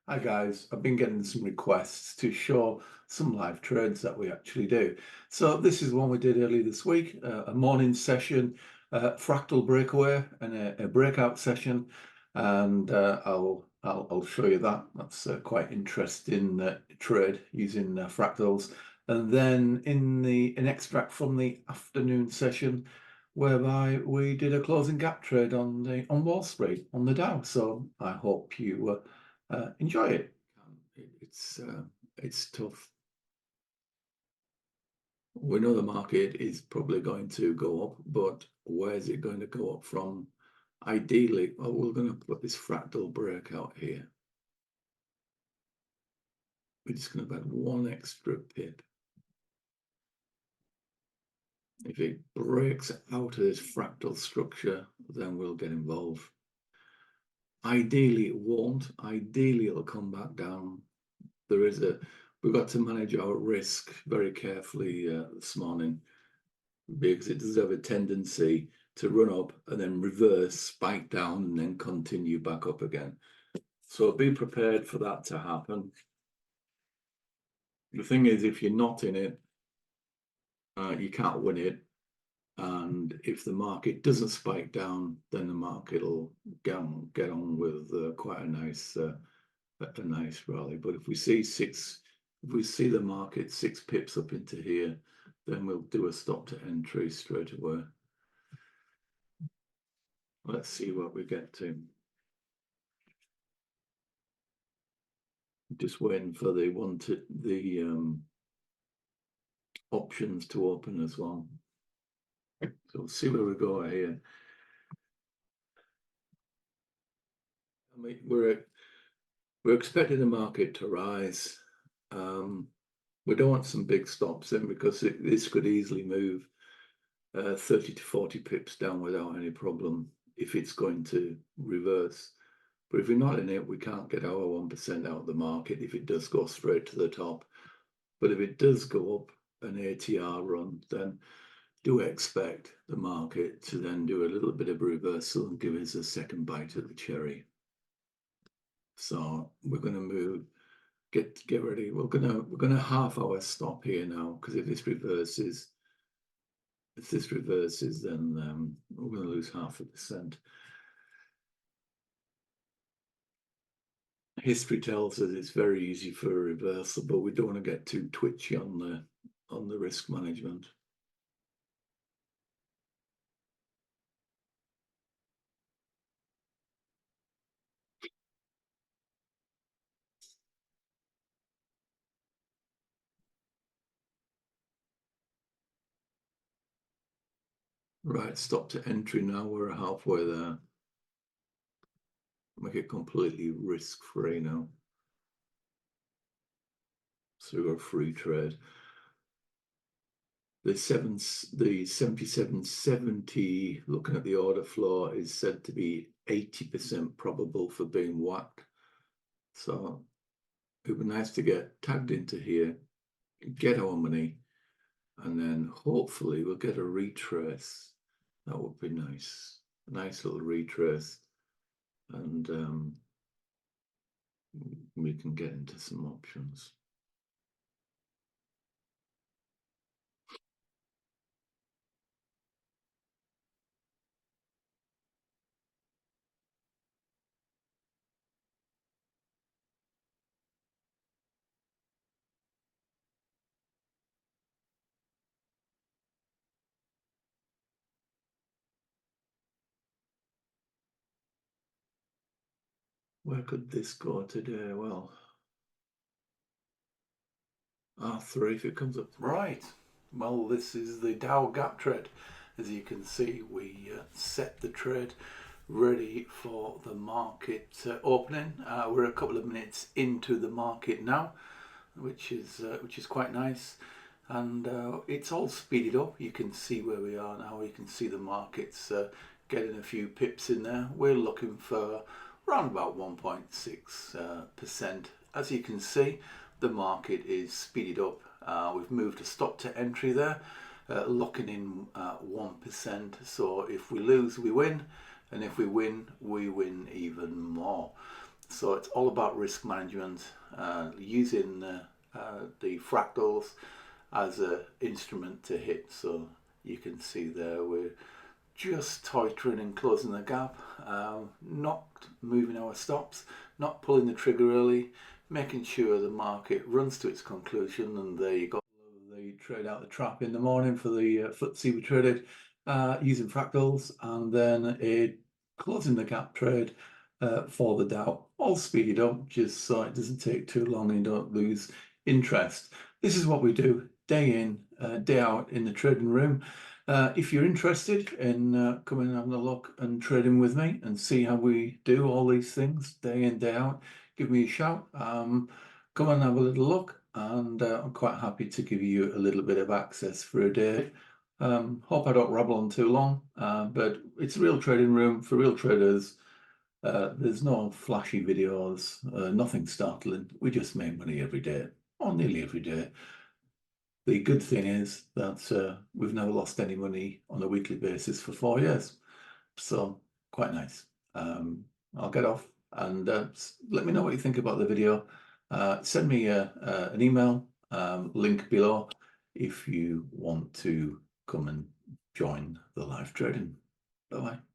Hi guys, I've been getting some requests to show some live trades that we actually do. So this is one we did earlier this week, a morning session, fractal breakaway and a breakout session, and I'll show you that. That's quite interesting trade using fractals. And then an extract from the afternoon session, whereby we did a closing gap trade on Wall Street on the Dow. So I hope you enjoy it. It's tough. We know the market is probably going to go up, but where is it going to go up from? Ideally, well, we're going to put this fractal breakout here. We're just going to add one extra pip. If it breaks out of this fractal structure, then we'll get involved. Ideally, it won't. Ideally, it'll come back down. We've got to manage our risk very carefully this morning, because it does have a tendency to run up and then reverse, spike down, and then continue back up again. So be prepared for that to happen. The thing is, if you're not in it, you can't win it. And if the market doesn't spike down, then the market will get on with quite a nice rally. But if we see the market 6 pips up into here, then we'll do a stop to entry straight away. Let's see what we get to. Just waiting for the options to open as well. So we'll see where we go here. I mean, we're expecting the market to rise. We don't want some big stops in, because this could easily move 30 to 40 pips down without any problem if it's going to reverse. But if we're not in it, we can't get our 1% out of the market if it does go straight to the top. But if it does go up an ATR run, then do expect the market to then do a little bit of a reversal and give us a second bite at the cherry. So we're going to move. Get ready. We're gonna half our stop here now, because if this reverses, then we're going to lose 0.5%. History tells us it's very easy for a reversal, but we don't want to get too twitchy on the risk management. Right, stop to entry now. We're halfway there. Make it completely risk-free now. So we've got a free trade. The 7770, looking at the order flow, is said to be 80% probable for being whacked. So it would be nice to get tagged into here, get our money, and then hopefully we'll get a retrace. That would be nice. A nice little retrace. And we can get into some options. Where could this go today? Well, R3 if it comes up. Right. Well, this is the Dow gap trade. As you can see, we set the trade ready for the market opening. We're a couple of minutes into the market now, which is quite nice, and it's all speeded up. You can see where we are now. You can see the market's getting a few pips in there. We're looking for around about 1.6%. As you can see, the market is speeded up. We've moved a stop to entry there, locking in 1%. So if we lose, we win, and if we win even more. So it's all about risk management, using the fractals as an instrument to hit. So you can see there we're just tightening and closing the gap, not moving our stops, not pulling the trigger early, making sure the market runs to its conclusion. And there you go. The trade out the trap in the morning for the FTSE we traded using fractals, and then a closing the gap trade for the Dow, all speeded up just so it doesn't take too long and you don't lose interest. This is what we do day in, day out in the trading room. If you're interested in coming and having a look and trading with me and see how we do all these things day in, day out, give me a shout. Come and have a little look, and I'm quite happy to give you a little bit of access for a day. Hope I don't rabble on too long, but it's a real trading room for real traders. There's no flashy videos, nothing startling. We just make money every day, or nearly every day. The good thing is that we've never lost any money on a weekly basis for 4 years. So quite nice. I'll get off and let me know what you think about the video. Send me an email, link below, if you want to come and join the live trading. Bye-bye.